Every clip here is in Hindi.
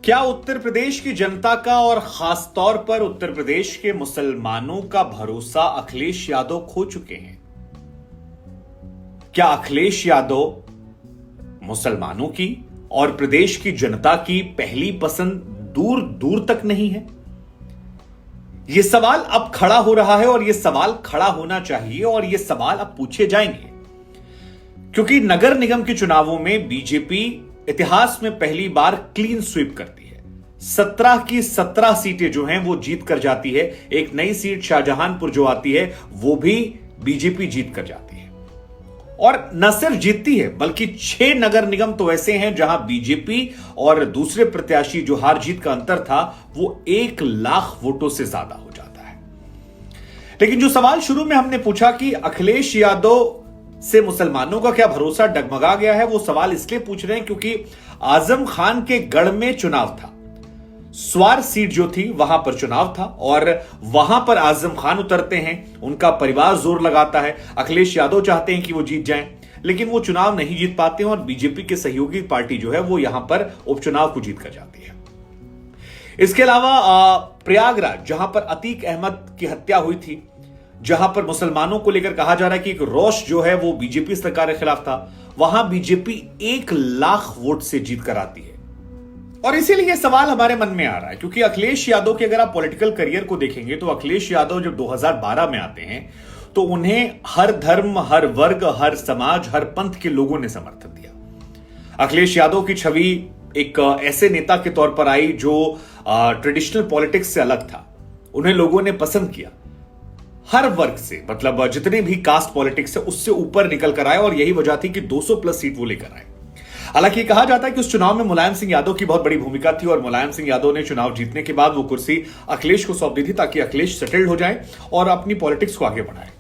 क्या उत्तर प्रदेश की जनता का और खास तौर पर उत्तर प्रदेश के मुसलमानों का भरोसा अखिलेश यादव खो चुके हैं? क्या अखिलेश यादव मुसलमानों की और प्रदेश की जनता की पहली पसंद दूर दूर तक नहीं है? यह सवाल अब खड़ा हो रहा है और यह सवाल खड़ा होना चाहिए और यह सवाल अब पूछे जाएंगे, क्योंकि नगर निगम के चुनावों में बीजेपी इतिहास में पहली बार क्लीन स्वीप करती है। 17 की 17 सीटें जो हैं वो जीत कर जाती है। एक नई सीट शाहजहांपुर जो आती है वो भी बीजेपी जीत कर जाती है, और न सिर्फ जीतती है बल्कि 6 नगर निगम तो ऐसे हैं जहां बीजेपी और दूसरे प्रत्याशी जो हार जीत का अंतर था वो 1 लाख वोटों से ज्यादा हो जाता है। लेकिन जो सवाल शुरू में हमने पूछा कि अखिलेश यादव से मुसलमानों का क्या भरोसा डगमगा गया है, वो सवाल इसलिए पूछ रहे हैं क्योंकि आजम खान के गढ़ में चुनाव था। स्वार सीट जो थी वहां पर चुनाव था और वहां पर आजम खान उतरते हैं, उनका परिवार जोर लगाता है। अखिलेश यादव चाहते हैं कि वो जीत जाएं, लेकिन वो चुनाव नहीं जीत पाते हैं और बीजेपी के सहयोगी पार्टी जो है वो यहां पर उपचुनाव को जीत कर जाती है। इसके अलावा प्रयागराज, जहां पर अतीक अहमद की हत्या हुई थी, जहां पर मुसलमानों को लेकर कहा जा रहा है कि एक रोष जो है वो बीजेपी सरकार के खिलाफ था, वहां बीजेपी 1 लाख वोट से जीत कर आती है। और इसीलिए यह सवाल हमारे मन में आ रहा है क्योंकि अखिलेश यादव के अगर आप पॉलिटिकल करियर को देखेंगे तो अखिलेश यादव जब 2012 में आते हैं तो उन्हें हर धर्म, हर वर्ग, हर समाज, हर पंथ के लोगों ने समर्थन दिया। अखिलेश यादव की छवि एक ऐसे नेता के तौर पर आई जो ट्रेडिशनल पॉलिटिक्स से अलग था। उन्हें लोगों ने पसंद किया हर वर्ग से, मतलब जितने भी कास्ट पॉलिटिक्स है उससे ऊपर निकल कर आए, और यही वजह थी कि 200 प्लस सीट वो लेकर आए। हालांकि कहा जाता है कि उस चुनाव में मुलायम सिंह यादव की बहुत बड़ी भूमिका थी और मुलायम सिंह यादव ने चुनाव जीतने के बाद वो कुर्सी अखिलेश को सौंप दी थी ताकि अखिलेश सेटल्ड हो जाए और अपनी पॉलिटिक्स को आगे बढ़ाए।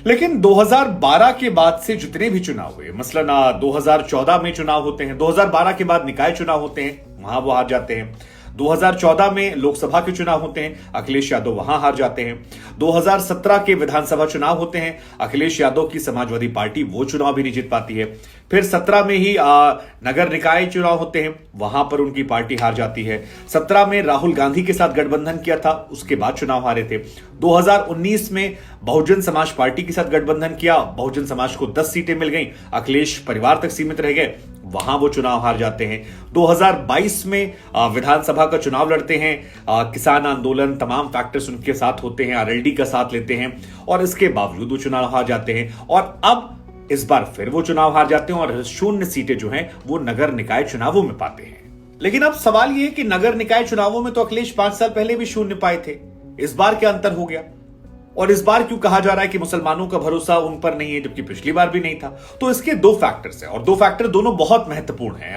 लेकिन 2012 के बाद से जितने भी चुनाव हुए, मसलन 2014 में चुनाव होते हैं, 2012 के बाद निकाय चुनाव होते हैं, वहां वो हार जाते हैं। 2014 में लोकसभा के चुनाव होते हैं, अखिलेश यादव वहां हार जाते हैं। 2017 के विधानसभा चुनाव होते हैं, अखिलेश यादव की समाजवादी पार्टी वो चुनाव भी नहीं जीत पाती है। फिर 17 में ही नगर निकाय चुनाव होते हैं, वहां पर उनकी पार्टी हार जाती है। 17 में राहुल गांधी के साथ गठबंधन किया था, उसके बाद चुनाव हारे थे। 2019 में बहुजन समाज पार्टी के साथ गठबंधन किया, बहुजन समाज को 10 सीटें मिल गई, अखिलेश परिवार तक सीमित रह गए, वहां वो चुनाव हार जाते हैं। 2022 में विधानसभा का चुनाव लड़ते हैं, किसान आंदोलन, तमाम फैक्टर्स उनके साथ होते हैं, आरएलडी का साथ लेते हैं और इसके बावजूद वो चुनाव हार जाते हैं। और अब इस बार फिर वो चुनाव हार जाते हैं और 0 सीटें जो हैं वो नगर निकाय चुनावों में पाते हैं। लेकिन अब सवाल यह है कि नगर निकाय चुनावों में तो अखिलेश 5 साल पहले भी 0 पाए थे, इस बार क्या अंतर हो गया? और इस बार क्यों कहा जा रहा है कि मुसलमानों का भरोसा उन पर नहीं है, जबकि पिछली बार भी नहीं था? तो इसके 2 फैक्टर्स हैं और 2 फैक्टर दोनों बहुत महत्वपूर्ण हैं।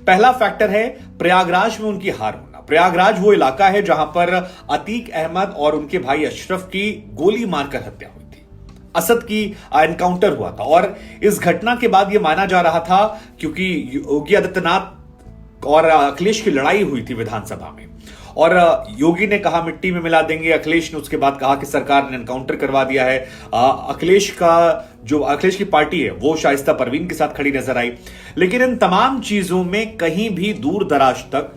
पहला फैक्टर है प्रयागराज में उनकी हार होना। प्रयागराज वो इलाका है जहां पर अतीक अहमद और उनके भाई अशरफ की गोली मारकर हत्या हुई थी, असद की एनकाउंटर हुआ था। और इस घटना के बाद यह माना जा रहा था, क्योंकि योगी आदित्यनाथ और अखिलेश की लड़ाई हुई थी विधानसभा में और योगी ने कहा मिट्टी में मिला देंगे, अखिलेश ने उसके बाद कहा कि सरकार ने एनकाउंटर करवा दिया है। अखिलेश की पार्टी है वो शाइस्ता परवीन के साथ खड़ी नजर आई। लेकिन इन तमाम चीजों में कहीं भी दूर दराज तक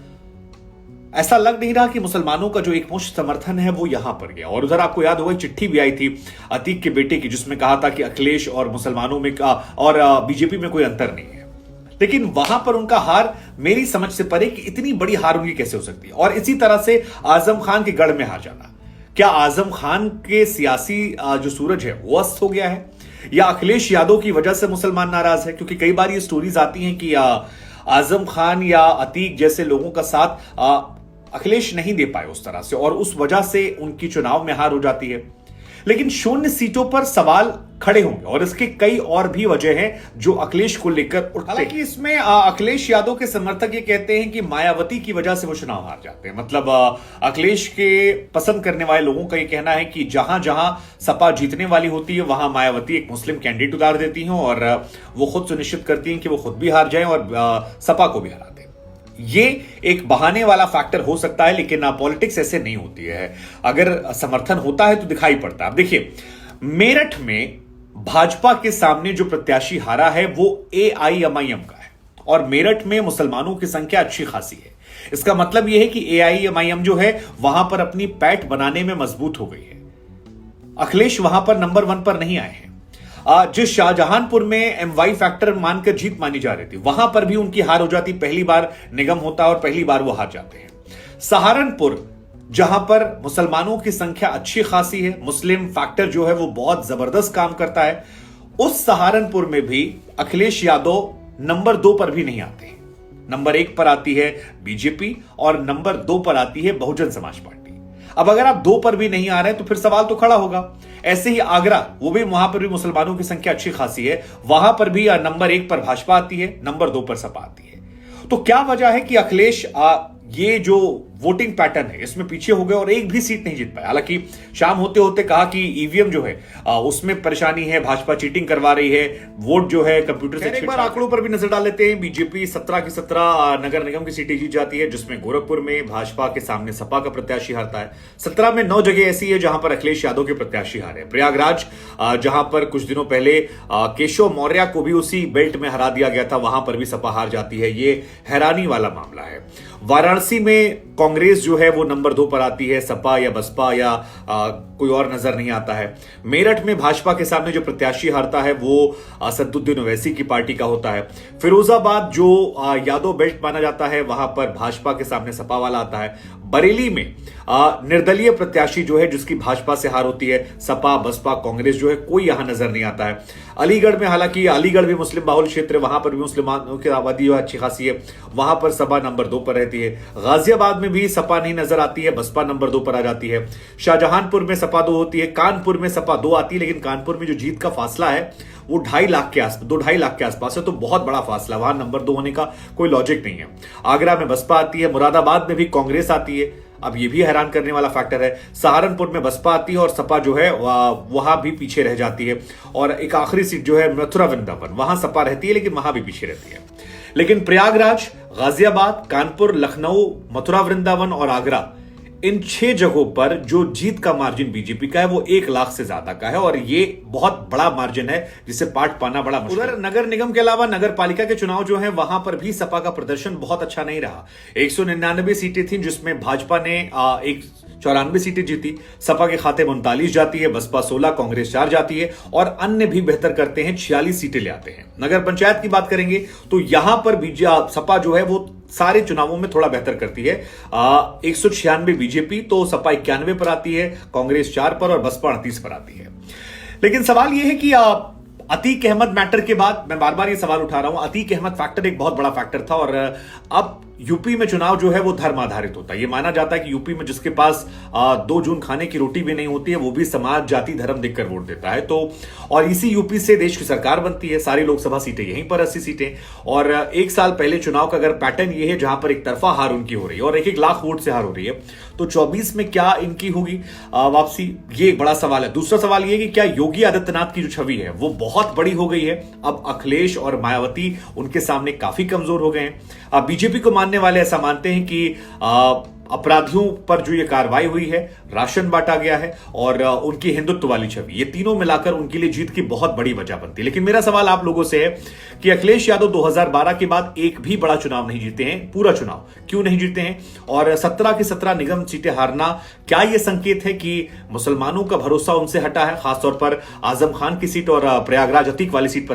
ऐसा लग नहीं रहा कि मुसलमानों का जो एकमुश्त समर्थन है वो यहां पर गया। और उधर आपको याद होगा चिट्ठी भी आई थी अतीक के बेटे की, जिसमें कहा था कि अखिलेश और मुसलमानों में और बीजेपी में कोई अंतर नहीं है। लेकिन वहां पर उनका हार मेरी समझ से परे कि इतनी बड़ी हार उनकी कैसे हो सकती है। और इसी तरह से आजम खान के गढ़ में हार जाना, क्या आजम खान के सियासी जो सूरज है वो अस्त हो गया है, या अखिलेश यादव की वजह से मुसलमान नाराज है? क्योंकि कई बार ये स्टोरीज आती हैं कि आजम खान या अतीक जैसे लोगों का साथ अखिलेश नहीं दे पाए उस तरह से, और उस वजह से उनकी चुनाव में हार हो जाती है। लेकिन 0 सीटों पर सवाल खड़े होंगे और इसके कई और भी वजह हैं जो अखिलेश को लेकर उठते हैं। हालांकि इसमें अखिलेश यादव के समर्थक ये कहते हैं कि मायावती की वजह से वो चुनाव हार जाते हैं। मतलब अखिलेश के पसंद करने वाले लोगों का ये कहना है कि जहां जहां सपा जीतने वाली होती है वहां मायावती एक मुस्लिम कैंडिडेट उतार देती हैं और वो खुद सुनिश्चित करती हैं कि वो खुद भी हार जाएं और सपा को भी हरा दें। ये एक बहाने वाला फैक्टर हो सकता है, लेकिन पॉलिटिक्स ऐसे नहीं होती है। अगर समर्थन होता है तो दिखाई पड़ता है। अब देखिए, मेरठ में भाजपा के सामने जो प्रत्याशी हारा है वो AIMIM का है और मेरठ में मुसलमानों की संख्या अच्छी खासी है। इसका मतलब यह है कि एआईएमआईएम जो है वहां पर अपनी पैठ बनाने में मजबूत हो गई है। अखिलेश वहां पर नंबर 1 पर नहीं आए हैं। जिस शाहजहांपुर में एमवाई फैक्टर मानकर जीत मानी जा रही थी, वहां पर भी उनकी हार हो जाती। पहली बार निगम होता है और पहली बार वो हार जाते हैं। सहारनपुर, जहां पर मुसलमानों की संख्या अच्छी खासी है, मुस्लिम फैक्टर जो है वो बहुत जबरदस्त काम करता है, उस सहारनपुर में भी अखिलेश यादव नंबर 2 पर भी नहीं आते। नंबर 1 पर आती है बीजेपी और नंबर 2 पर आती है बहुजन समाज पार्टी। अब अगर आप 2 पर भी नहीं आ रहे तो फिर सवाल तो खड़ा होगा। ऐसे ही आगरा, वो भी वहां पर भी मुसलमानों की संख्या अच्छी खासी है, वहां पर भी नंबर 1 पर भाजपा आती है, नंबर 2 पर सपा आती है। तो क्या वजह है कि अखिलेश ये जो वोटिंग पैटर्न है इसमें पीछे हो गए और एक भी सीट नहीं जीत पाए। हालांकि शाम होते होते कहा कि ईवीएम जो है उसमें परेशानी है, भाजपा चीटिंग करवा रही है, वोट जो है कंप्यूटर से। एक बार आंकड़ों पर भी नजर डाल लेते हैं। बीजेपी 17 की 17 नगर निगम की सीटें जीत जाती है, जिसमें गोरखपुर में भाजपा के सामने सपा का प्रत्याशी हारता है। 17 में 9 जगह ऐसी है जहां पर अखिलेश यादव के प्रत्याशी हारे। प्रयागराज, जहां पर कुछ दिनों पहले केशव मौर्य को भी उसी बेल्ट में हरा दिया गया था, वहां पर भी सपा हार जाती है। ये हैरानी वाला मामला है। वाराणसी में कांग्रेस जो है वो नंबर 2 पर आती है, सपा या बसपा या कोई और नजर नहीं आता है। मेरठ में भाजपा के सामने जो प्रत्याशी हारता है वो असदुद्दीन ओवैसी की पार्टी का होता है। फिरोजाबाद जो यादव बेल्ट माना जाता है, वहां पर भाजपा के सामने सपा वाला आता है। बरेली में निर्दलीय प्रत्याशी जो है जिसकी भाजपा से हार होती है, सपा बसपा कांग्रेस जो है कोई यहां नजर नहीं आता है। अलीगढ़ में, हालांकि अलीगढ़ भी मुस्लिम बाहुल क्षेत्र है, वहां पर भी मुस्लिमानों की आबादी अच्छी खासी है, वहां पर सपा नंबर 2 पर रहती है। गाजियाबाद में भी सपा नहीं नजर आती है, बसपा नंबर 2 पर आ जाती है। शाहजहांपुर में सपा 2 होती है, कानपुर में सपा 2 आती है, लेकिन कानपुर में जो जीत का फासला है वो 2.5 लाख के आसपास, 2-2.5 लाख के आसपास है, तो बहुत बड़ा फासला, वहां नंबर 2 होने का कोई लॉजिक नहीं है। आगरा में बसपा आती है, मुरादाबाद में भी कांग्रेस आती है। अब यह भी हैरान करने वाला फैक्टर है, सहारनपुर में बसपा आती है और सपा जो है वहां भी पीछे रह जाती है। और एक आखिरी सीट जो है मथुरा वृंदावन, वहां सपा रहती है लेकिन वहां भी पीछे रहती है। लेकिन प्रयागराज, गाजियाबाद, कानपुर, लखनऊ, मथुरा वृंदावन और आगरा, इन 6 जगहों पर जो जीत का मार्जिन बीजेपी का है वो 1 लाख से ज्यादा का है और ये बहुत बड़ा मार्जिन है जिसे पाट पाना बड़ा मुश्किल। उधर नगर निगम के अलावा नगर पालिका के चुनाव जो है वहां पर भी सपा का प्रदर्शन बहुत अच्छा नहीं रहा। 199 सीटें थी जिसमें भाजपा ने 94 सीटें जीती, सपा के खाते 39 जाती है, बसपा 16, कांग्रेस 4 जाती है और अन्य भी बेहतर करते हैं, 46 सीटें ले आते हैं। नगर पंचायत की बात करेंगे तो यहां पर सपा जो है वो सारे चुनावों में थोड़ा बेहतर करती है। 196 बीजेपी, तो सपा 91 पर आती है, कांग्रेस 4 पर और बसपा 38 पर आती है। लेकिन सवाल यह है कि अतीक अहमद मैटर के बाद मैं बार बार ये सवाल उठा रहा हूं, अतीक अहमद फैक्टर एक बहुत बड़ा फैक्टर था और अब यूपी में चुनाव जो है वो धर्म आधारित होता है। ये माना जाता है कि यूपी में जिसके पास 2 जून खाने की रोटी भी नहीं होती है वो भी समाज, जाति, धर्म देखकर वोट देता है। तो और इसी यूपी से देश की सरकार बनती है, सारी लोकसभा सीटें यहीं पर 80 सीटें। और 1 साल पहले चुनाव का अगर पैटर्न ये है जहां पर एक तरफा हार उनकी हो रही है और 1-1 लाख वोट से हार हो रही है, तो 24 में क्या इनकी होगी वापसी, ये एक बड़ा सवाल है। दूसरा सवाल ये कि क्या योगी आदित्यनाथ की जो छवि है वो बहुत बड़ी हो गई है, अब अखिलेश और मायावती उनके सामने काफी कमजोर हो गए हैं। बीजेपी को मानने वाले ऐसा मानते हैं कि अपराधियों पर जो ये कार्रवाई हुई है, राशन बांटा गया है और उनकी हिंदुत्व वाली छवि, ये तीनों मिलाकर उनके लिए जीत की बहुत बड़ी वजह बनती है। लेकिन मेरा सवाल आप लोगों से है कि अखिलेश यादव 2012 के बाद एक भी बड़ा चुनाव नहीं जीते हैं, पूरा चुनाव क्यों नहीं जीते हैं? और 17 की 17 निगम सीटें हारना, क्या यह संकेत है कि मुसलमानों का भरोसा उनसे हटा है, खासतौर पर आजम खान की सीट और प्रयागराज अतीक वाली सीट पर?